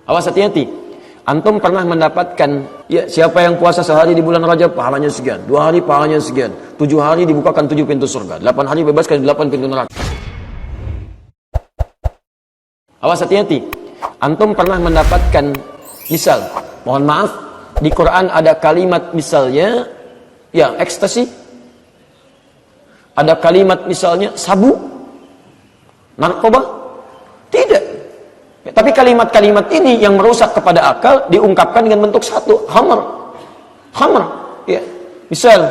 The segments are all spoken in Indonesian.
Awas, hati-hati. Antum pernah mendapatkan, ya, siapa yang puasa sehari di bulan Rajab pahalanya sekian, 2 hari pahalanya sekian, 7 hari dibukakan 7 pintu surga, 8 hari bebaskan 8 pintu neraka. Awas, hati-hati. Antum pernah mendapatkan, misal, mohon maaf, di Quran ada kalimat misalnya, ya, ekstasi. Ada kalimat misalnya sabu, narkoba. Tidak. Ya, tapi kalimat-kalimat ini yang merusak kepada akal diungkapkan dengan bentuk satu, khamr. Khamr. Ya. Misal,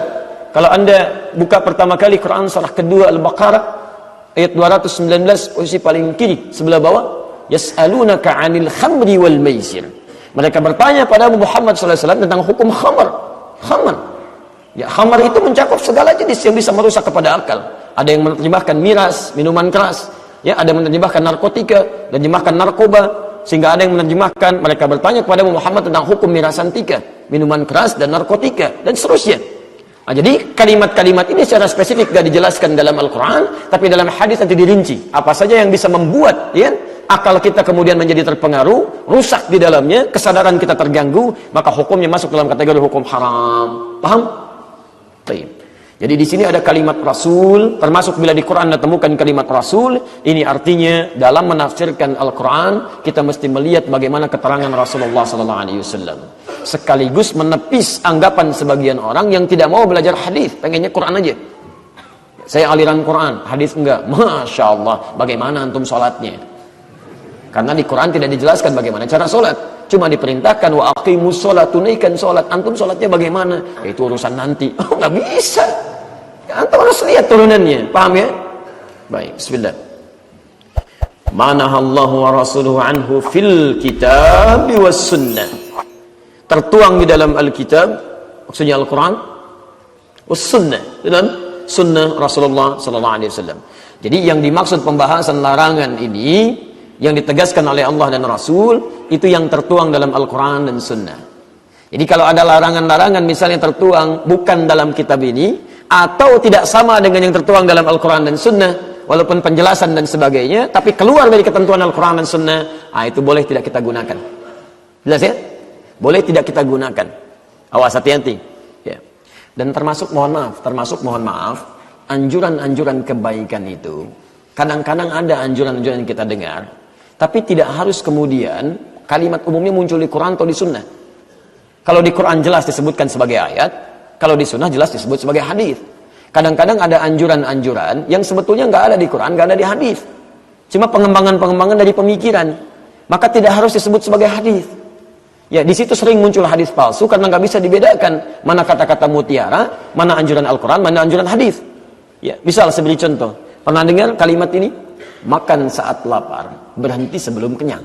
kalau Anda buka pertama kali Quran surah kedua Al-Baqarah ayat 219 posisi paling kiri sebelah bawah, yas'alunaka 'anil khamri wal maisir. Mereka bertanya pada Muhammad SAW tentang hukum khamr. Khamr. Ya, khamr itu mencakup segala jenis yang bisa merusak kepada akal. Ada yang menerjemahkan miras, minuman keras. Ya, ada yang menerjemahkan narkotika, menerjemahkan narkoba, sehingga ada yang menerjemahkan, mereka bertanya kepada Muhammad tentang hukum mirasantika, minuman keras dan narkotika dan seterusnya. Nah, jadi kalimat-kalimat ini secara spesifik tidak dijelaskan dalam Al-Quran, tapi dalam hadis nanti dirinci apa saja yang bisa membuat, ya, akal kita kemudian menjadi terpengaruh, rusak di dalamnya, kesadaran kita terganggu, maka hukumnya masuk dalam kategori hukum haram. Paham? Baik. Jadi di sini ada kalimat Rasul, termasuk bila di Quran Anda temukan kalimat Rasul, ini artinya dalam menafsirkan Al-Quran kita mesti melihat bagaimana keterangan Rasulullah SAW. Sekaligus menepis anggapan sebagian orang yang tidak mau belajar hadis, pengennya Quran aja. Saya aliran Quran, hadis enggak. Masya Allah, bagaimana antum sholatnya? Karena di Quran tidak dijelaskan bagaimana cara sholat. Cuma diperintahkan wa aqimus sholat, tunaikan sholat. Antum sholatnya bagaimana? Ya, itu urusan nanti. Oh, nggak bisa. Antum harus lihat turunannya. Paham ya? Baik, bismillah. Manahallahu wa rasuluhu anhu fil kitab was sunnah. Tertuang di dalam Alkitab, maksudnya Al-Quran, was sunnah, dalam sunnah Rasulullah SAW. Jadi yang dimaksud pembahasan larangan ini, yang ditegaskan oleh Allah dan Rasul, itu yang tertuang dalam Al-Quran dan Sunnah. Jadi kalau ada larangan-larangan misalnya tertuang bukan dalam kitab ini, atau tidak sama dengan yang tertuang dalam Al-Quran dan Sunnah, walaupun penjelasan dan sebagainya, tapi keluar dari ketentuan Al-Quran dan Sunnah, itu boleh tidak kita gunakan. Jelas ya? Boleh tidak kita gunakan. Awas, hati-hati. Ya. Dan termasuk mohon maaf, anjuran-anjuran kebaikan itu, kadang-kadang ada anjuran-anjuran yang kita dengar, tapi tidak harus kemudian kalimat umumnya muncul di Quran atau di Sunnah. Kalau di Quran jelas disebutkan sebagai ayat, kalau di Sunnah jelas disebut sebagai hadis. Kadang-kadang ada anjuran-anjuran yang sebetulnya nggak ada di Quran, nggak ada di hadis. Cuma pengembangan-pengembangan dari pemikiran, maka tidak harus disebut sebagai hadis. Ya, di situ sering muncul hadis palsu karena nggak bisa dibedakan mana kata-kata mutiara, mana anjuran Al-Quran, mana anjuran hadis. Ya, misal saya beri contoh. Pernah dengar kalimat ini? Makan saat lapar, berhenti sebelum kenyang.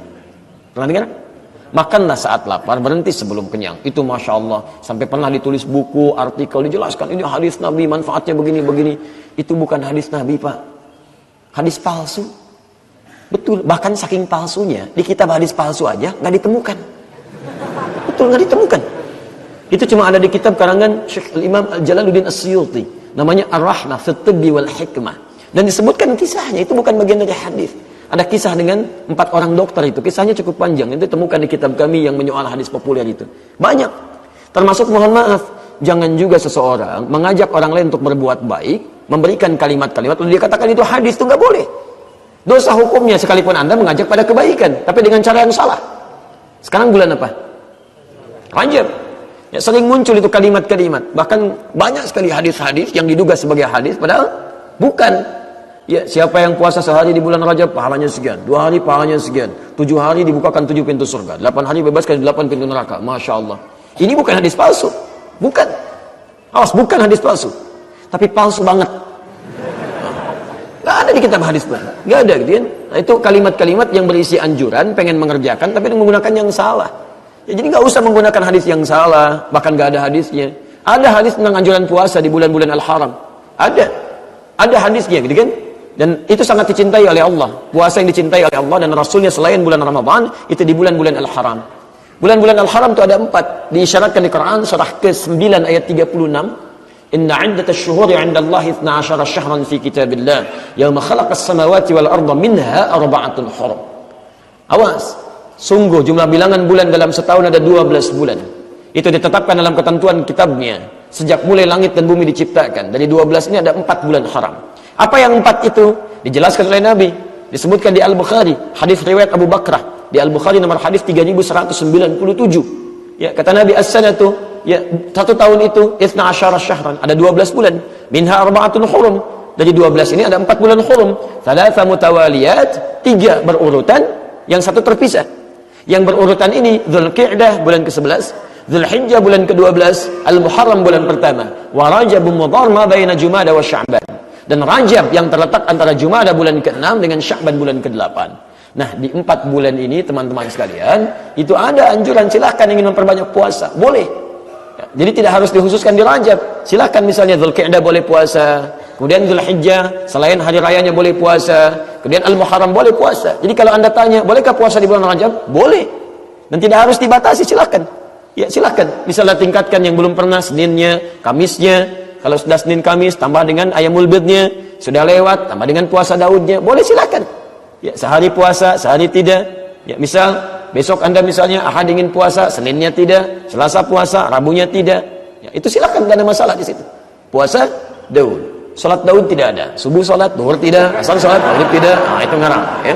Pernah dengar? Makanlah saat lapar, berhenti sebelum kenyang. Itu Masya Allah. Sampai pernah ditulis buku, artikel, dijelaskan. Ini hadis Nabi, manfaatnya begini-begini. Itu bukan hadis Nabi, Pak. Hadis palsu. Betul. Bahkan saking palsunya, di kitab hadis palsu aja nggak ditemukan. Betul, nggak ditemukan. Itu cuma ada di kitab karangan Syekh Imam Jalaluddin As-Suyuti. Namanya Ar-Rahmah fi Tibbi wal Hikmah. Dan disebutkan kisahnya, itu bukan bagian dari hadis. Ada kisah dengan 4 orang dokter itu. Kisahnya cukup panjang. Itu ditemukan di kitab kami yang menyoal hadis populer itu. Banyak. Termasuk mohon maaf, jangan juga seseorang mengajak orang lain untuk berbuat baik, memberikan kalimat-kalimat, lalu dia katakan itu hadis, itu nggak boleh. Dosa hukumnya sekalipun Anda mengajak pada kebaikan, tapi dengan cara yang salah. Sekarang bulan apa? Rajab. Ya, sering muncul itu kalimat-kalimat. Bahkan banyak sekali hadis-hadis yang diduga sebagai hadis, padahal bukan. Ya, siapa yang puasa sehari di bulan Rajab pahalanya sekian, 2 hari pahalanya sekian, 7 hari dibukakan 7 pintu surga, 8 hari bebaskan 8 pintu neraka. Masya Allah. Ini bukan hadis palsu. Bukan. Awas, bukan hadis palsu. Tapi palsu banget. Gak ada di kitab hadis pun. Gak ada gitu kan. Nah, itu kalimat-kalimat yang berisi anjuran, pengen mengerjakan, tapi menggunakan yang salah. Ya, jadi gak usah menggunakan hadis yang salah, bahkan gak ada hadisnya. Ada hadis tentang anjuran puasa di bulan-bulan Al-Haram. Ada hadisnya gitu kan. Dan itu sangat dicintai oleh Allah. Puasa yang dicintai oleh Allah dan Rasulnya selain bulan Ramadan, itu di bulan-bulan Al-Haram. Bulan-bulan Al-Haram itu ada 4. Diisyaratkan di Quran surah ke-9 ayat 36. Inna 'iddatash syuhuri 'inda Allahi 12 syahran fi kitabillah, yauma khalaqas samawati wal arda minha arba'atun hurum. Awas. Sungguh jumlah bilangan bulan dalam setahun ada 12 bulan. Itu ditetapkan dalam ketentuan kitabnya. Sejak mulai langit dan bumi diciptakan. Dari 12 ini ada 4 bulan haram. Apa yang 4 itu? Dijelaskan oleh Nabi. Disebutkan di Al-Bukhari. Hadis riwayat Abu Bakrah. Di Al-Bukhari nomor hadis 3197. Ya, kata Nabi as-sanatu, ya, 1 tahun itu 12 syahran. Ada 12 bulan. Minha arba'atun hurum. Dari 12 ini ada 4 bulan hurum. Thalatha mutawaliyat. 3 berurutan. Yang 1 terpisah. Yang berurutan ini Dzulqa'dah bulan ke-11, Dzulhijjah bulan ke-12, Al-Muharram bulan pertama, wa Rajab Mudhar ma baina Jumada wa Sya'ban. Dan Rajab yang terletak antara Jumada bulan ke-6 dengan Sya'ban bulan ke-8. Nah, di 4 bulan ini teman-teman sekalian, itu ada anjuran silahkan ingin memperbanyak puasa, boleh. Ya, jadi tidak harus dikhususkan di Rajab. Silahkan misalnya Dzulqa'dah boleh puasa, kemudian Dzulhijjah selain hari rayanya boleh puasa, kemudian Al-Muharram boleh puasa. Jadi kalau Anda tanya, bolehkah puasa di bulan Rajab? Boleh. Dan tidak harus dibatasi, silahkan. Ya, silahkan. Misalnya tingkatkan yang belum pernah, Seninnya, Kamisnya. Kalau sudah Senin Kamis, tambah dengan Ayamul Bidnya. Sudah lewat, tambah dengan puasa Daudnya. Boleh, silahkan. Ya, sehari puasa, sehari tidak. Ya, misal besok Anda misalnya Ahad ingin puasa, Seninnya tidak, Selasa puasa, Rabunya tidak. Ya, itu silahkan, tidak ada masalah di situ. Puasa Daud. Salat Daud tidak ada, subuh salat, duhur tidak, asar salat, maghrib tidak, nah itu ngarang, ya.